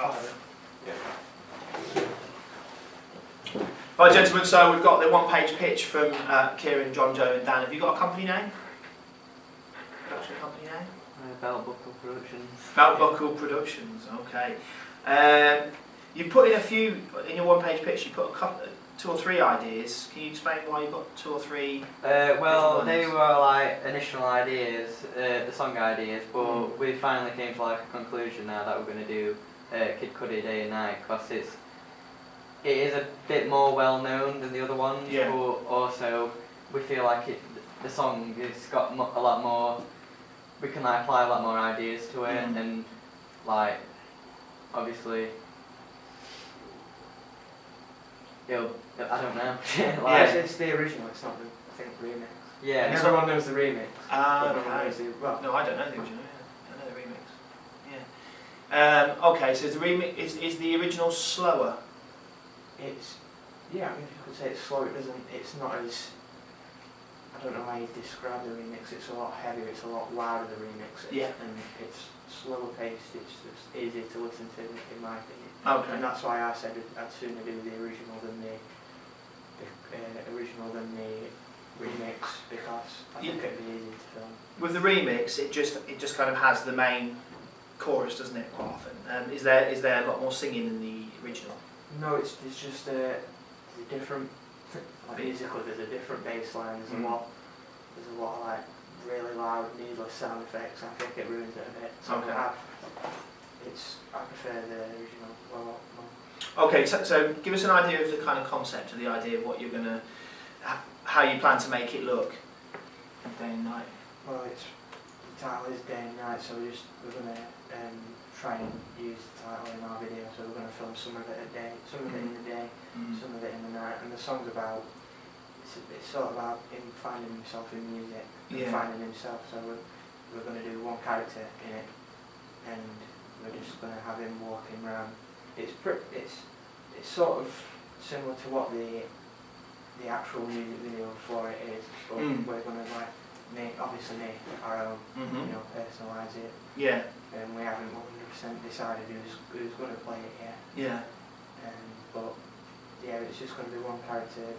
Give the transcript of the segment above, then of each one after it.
off. Yeah. Right, gentlemen, so we've got the one-page pitch from Kieran, John, Joe and Dan. Have you got a company name? Production company name? Belt Buckle Productions. Belt Buckle Productions, okay. You've put in a few, in your one-page pitch, you put a couple, 2 or 3 ideas. Can you explain why you got 2 or 3? Well, they were like initial ideas, the song ideas, but we finally came to like a conclusion now that we're going to do Kid Cudi Day and Night, because it is a bit more well known than the other ones, yeah. but also we feel like the song has got a lot more, we can like apply a lot more ideas to it, and like obviously I don't know. Like, it's the original, it's not the remix. Yeah. And everyone knows the remix. Okay. Well, no, I don't know the original. Yeah. I know the remix. Yeah. Okay, so the remix is the original slower. It's I mean, you could say it's slow. It's not as, I don't know how you describe the remix. It's a lot heavier. It's a lot louder, the remix. And it's slower paced. It's just easier to listen to, in my opinion. Okay. And that's why I said I'd sooner do the original than the remix, because I think it'd be easier to film. With the remix, it just kind of has the main chorus, doesn't it? Quite often. Is there a lot more singing in the original? No, it's just a different. Like musically, there's a different bass line. There's a lot of like really loud, needless sound effects. I think it ruins it a bit. So okay. I prefer the original a lot more. Okay, so give us an idea of the kind of concept, of the idea of what you're gonna, how you plan to make it look. Day and night. Well, the title is Day and Night, so we're gonna try and use the title in our video. So we're gonna film some of it at day, some of it in the day, some of it in the night, and the song's about. It's sort of about him finding himself in music, and finding himself. So we're gonna do one character in it, and we're just going to have him walking around. It's sort of similar to what the actual music video for it is, but we're going to like make our own, personalise it. Yeah. And we haven't 100% decided who's going to play it yet. Yeah. But yeah, it's just going to be one character.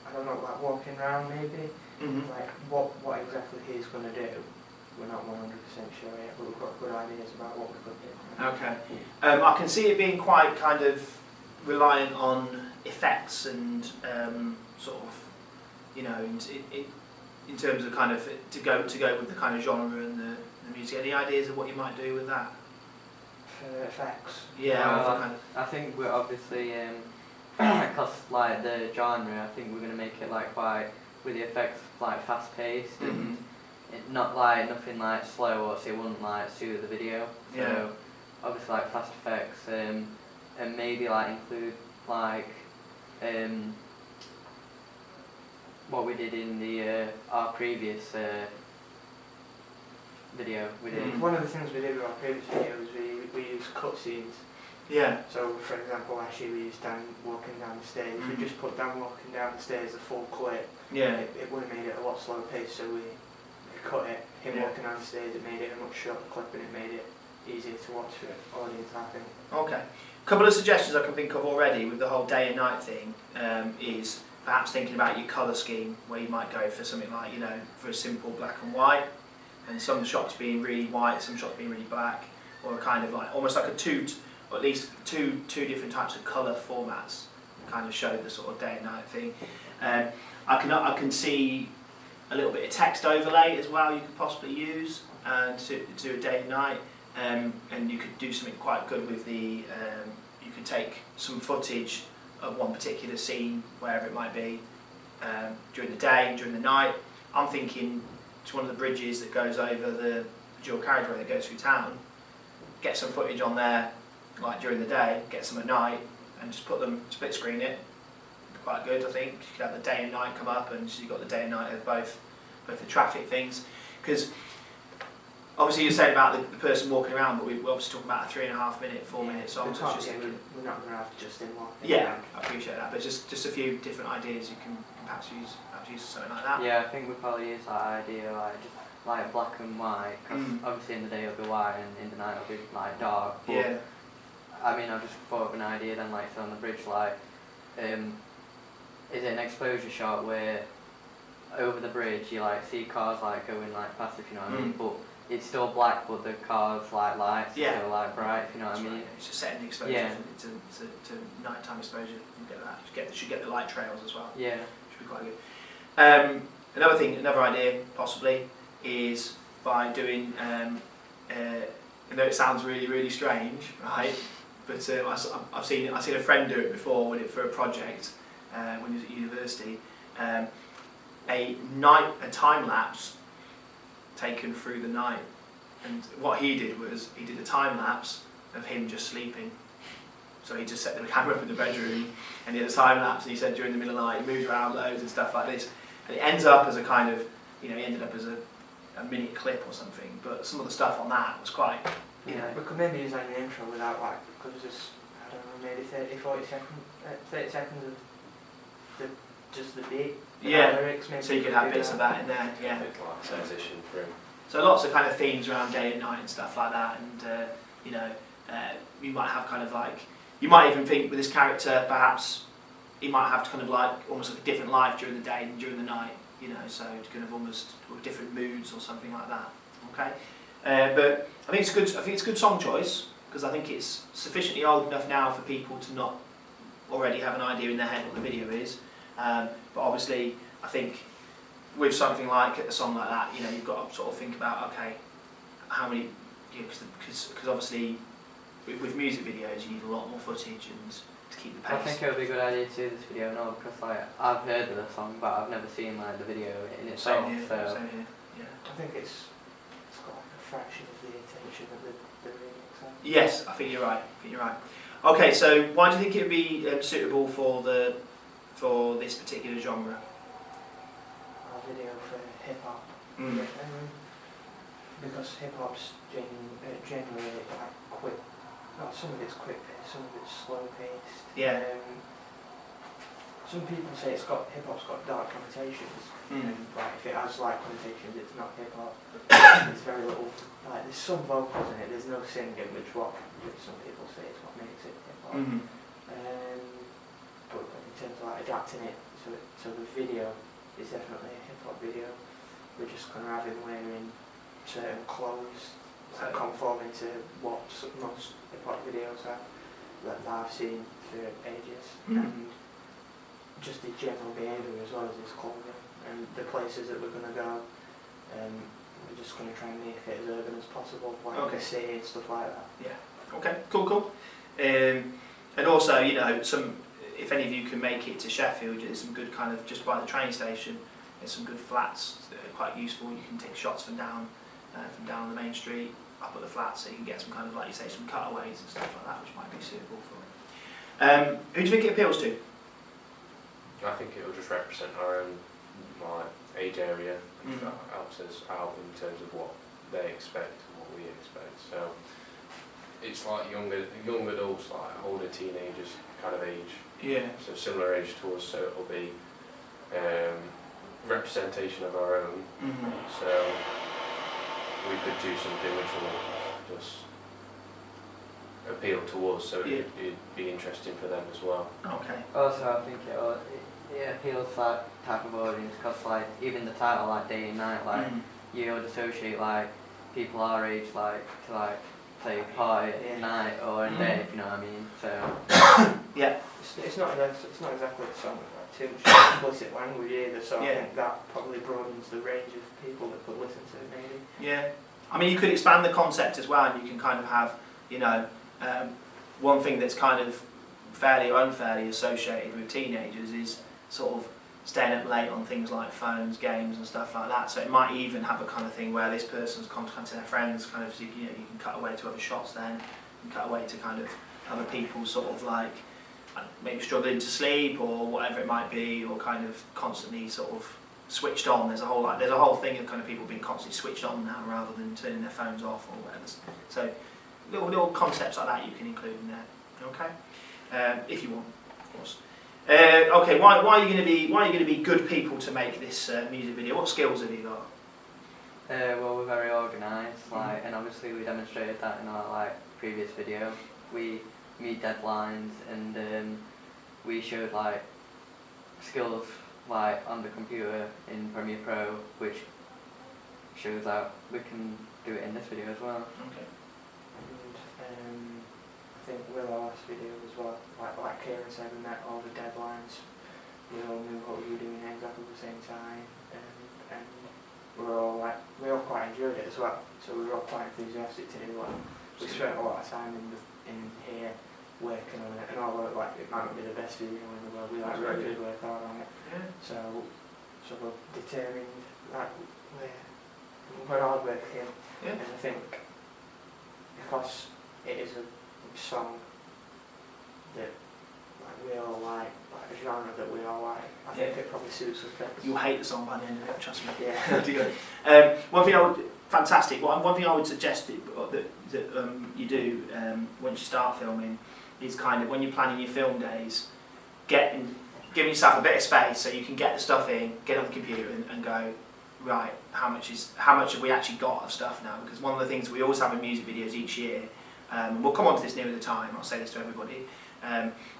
I don't know, like walking around maybe. Like what exactly he's going to do. We're not 100% sure yet, but we've got good ideas about what we could do. Okay. I can see it being quite kind of reliant on effects and sort of, in terms of kind of to go with the kind of genre and the music. Any ideas of what you might do with that? For effects? Yeah. Well, I think we're obviously, because like the genre, I think we're going to make it like quite, with the effects like fast paced and not like nothing like slow, or it wouldn't like suit the video. So obviously like fast effects, and maybe like include like what we did in the our previous video. We did. One of the things we did with our previous video was we used cutscenes. Yeah. So for example, last year we used Dan walking down the stairs. If we just put Dan walking down the stairs, the full clip, it would have made it a lot slower paced. So we cut it, him walking down the stairs, it made it a much shorter clip, and it made it easier to watch for audience, I think. Okay. A couple of suggestions I can think of already with the whole day and night thing is perhaps thinking about your colour scheme, where you might go for something like, for a simple black and white, and some shots being really white, some shots being really black, or kind of like almost like or at least two different types of colour formats, kind of show the sort of day and night thing. I can see a little bit of text overlay as well you could possibly use to do a day and night, and you could do something quite good with the, you could take some footage of one particular scene, wherever it might be, during the day, during the night. I'm thinking to one of the bridges that goes over the dual carriageway that goes through town, get some footage on there like during the day, get some at night, and just put them, split screen it. Quite good, I think. You could have the day and night come up, and you've got the day and night of both the traffic things. Because obviously you're saying about the person walking around, but we're obviously talking about a 3.5 minute, 4 minute song. So it's just we're not going to have just in one. Yeah, I appreciate that. But just a few different ideas you can perhaps use something like that. Yeah, I think we probably use that idea, like just like black and white, because obviously in the day it'll be white and in the night it'll be like dark. But, Yeah. I mean, I've just thought of an idea then, like, so on the bridge, like, is it an exposure shot where over the bridge you like see cars like going like past, if you know what I mean, but it's still black, but the cars like lights are still like bright, if you know what I mean. Right. It's just setting the exposure to nighttime exposure. You get that. You should get the light trails as well. Yeah. Should be quite good. Another idea possibly is by doing. I know it sounds really, really strange, right? But I've seen a friend do it before for a project when he was at university. A time lapse taken through the night, and what he did was he did a time lapse of him just sleeping. So he just set the camera up in the bedroom and he had a time lapse, and he said during the middle of the night he moves around loads and stuff like this, and it ends up as a kind of, he ended up as a minute clip or something, but some of the stuff on that was quite, we could maybe use that in the intro without like, because just, I don't know, maybe 30 seconds of just the beat. Lyrics, maybe. So you could have bits of that in there, yeah. Like transition through. So lots of kind of themes around day and night and stuff like that, and you might have kind of like, you might even think with this character perhaps he might have kind of like almost like a different life during the day and during the night, so kind of almost different moods or something like that. Okay, but I think it's a good song choice, because I think it's sufficiently old enough now for people to not already have an idea in their head what the video is. But obviously, I think with something like a song like that, you've got to sort of think about, okay, how many, because obviously with music videos you need a lot more footage and to keep the pace. I think it would be a good idea to do this video now, because like I've heard of the song, but I've never seen like the video in itself. Same here, so same here. Yeah. I think it's got like a fraction of the attention of the remix. Yes, I think you're right. Okay, so why do you think it would be suitable for this particular genre? A video for hip hop. Because hip hop's generally like quick. Well, some of it's quick paced, some of it's slow paced. Yeah. Some people say hip hop's got dark connotations. Like if it has light connotations, it's not hip hop. There's very little. Like there's some vocals in it. There's no singing, which some people say is what makes it hip hop. But in terms of like adapting it, so the video is definitely a hip hop video. We're just kind of having wearing certain clothes that conforming to what most hip hop videos have that I've seen for ages, and just the general behaviour as well as his clothing and the places that we're going to go. We're just going to try and make it as urban as possible, like the city and stuff like that. Yeah. Okay. Cool. And also, if any of you can make it to Sheffield, there's some good kind of, just by the train station, there's some good flats that are quite useful. You can take shots from down the main street up at the flats, so you can get some kind of, like you say, some cutaways and stuff like that, which might be suitable for it. Who do you think it appeals to? I think it will just represent our own age area, if that helps us out in terms of what they expect and what we expect. So it's like young adults, like older teenagers kind of age. Yeah. So similar age to us, so it'll be representation of our own. So we could do something which will just appeal to us, so it'd be interesting for them as well. Okay. Also, I think it appeals to that type of audience, because like even the title, like Day and Night, like you would associate like people our age like to like say party at night or in day, if you know what I mean. So yeah, it's not exactly a song with like too much explicit language either. So I think that probably broadens the range of people that could listen to it, maybe. Yeah, I mean you could expand the concept as well, and you can kind of have one thing that's kind of fairly or unfairly associated with teenagers is sort of staying up late on things like phones, games and stuff like that. So it might even have a kind of thing where this person's contacting their friends, kind of, you can cut away to other shots then, and cut away to kind of other people sort of like maybe struggling to sleep or whatever it might be, or kind of constantly sort of switched on. There's a whole thing of kind of people being constantly switched on now rather than turning their phones off or whatever. So little concepts like that you can include in there. Okay, if you want, of course. Okay, why are you going to be good people to make this music video? What skills have you got? Well, we're very organised, like, and obviously we demonstrated that in our like previous video. We meet deadlines, and we showed like skills like on the computer in Premiere Pro, which shows that we can do it in this video as well. Okay. And I think with our last video as well, like Kieran said, we met all the deadlines. We all knew what we were doing at exactly the same time, and we all quite enjoyed it as well. So we were all quite enthusiastic to do it. We spent a lot of time in here working on it, and although like it might not be the best video in the world, we like really did work hard on it. Yeah. So we're determined that we're hard working, Yeah. and I think because it is a song that like we all like a genre that we all like, I think it probably suits us better. You'll hate the song by the end of it, trust me. Yeah. Fantastic. One thing I would suggest that you do once you start filming is kind of when you're planning your film days, giving yourself a bit of space so you can get the stuff in, get on the computer and go, right, how much have we actually got of stuff now? Because one of the things we always have in music videos each year, and we'll come on to this nearer the time, I'll say this to everybody,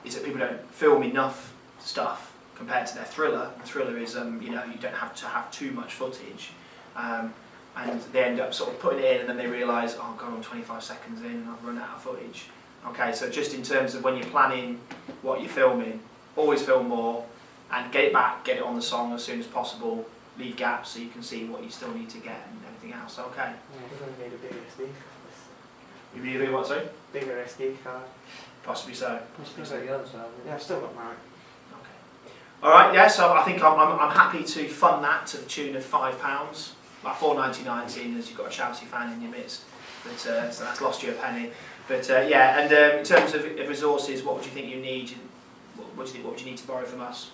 is that people don't film enough stuff compared to their thriller. The thriller is, you don't have to have too much footage, and they end up sort of putting it in and then they realise, oh God, I'm 25 seconds in and I've run out of footage. Okay, so just in terms of when you're planning what you're filming, always film more and get it back, get it on the song as soon as possible, leave gaps so you can see what you still need to get and everything else, okay? Yeah, we're going to need a bigger SD card. You need a bigger what, sorry? Bigger SD card. Possibly so. Yeah, I've still got mine. Okay. Alright, yeah, so I think I'm happy to fund that to the tune of £5. Like $4.99 seeing as you've got a Chelsea fan in your midst. But, so that's lost you a penny. But yeah, and in terms of resources, what would you think you need? What would you need to borrow from us?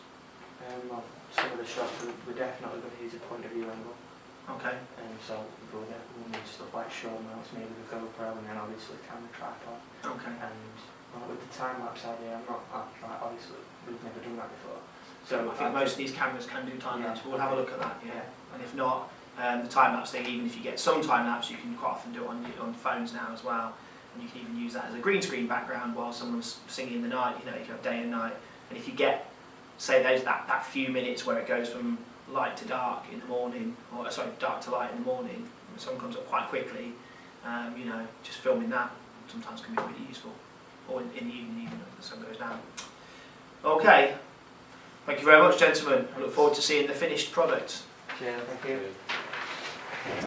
Well, some of the shots we're definitely going to use a point of view angle. Okay. So we'll need stuff like show mounts, maybe the GoPro, and then obviously camera tripod. Okay. And with the time lapse idea, obviously we've never done that before. So I think most of these cameras can do time lapse. We'll have a look at that. Yeah. And if not, the time lapse thing, even if you get some time lapse, you can quite often do it on phones now as well. And you can even use that as a green screen background while someone's singing in the night. You can have day and night. And if you get, say, that few minutes where it goes from light to dark in the morning, or sorry, dark to light in the morning, when the sun comes up quite quickly, just filming that sometimes can be really useful. Or in the evening, even if the sun goes down. Okay. Thank you very much, gentlemen. I look forward to seeing the finished product. Thank you.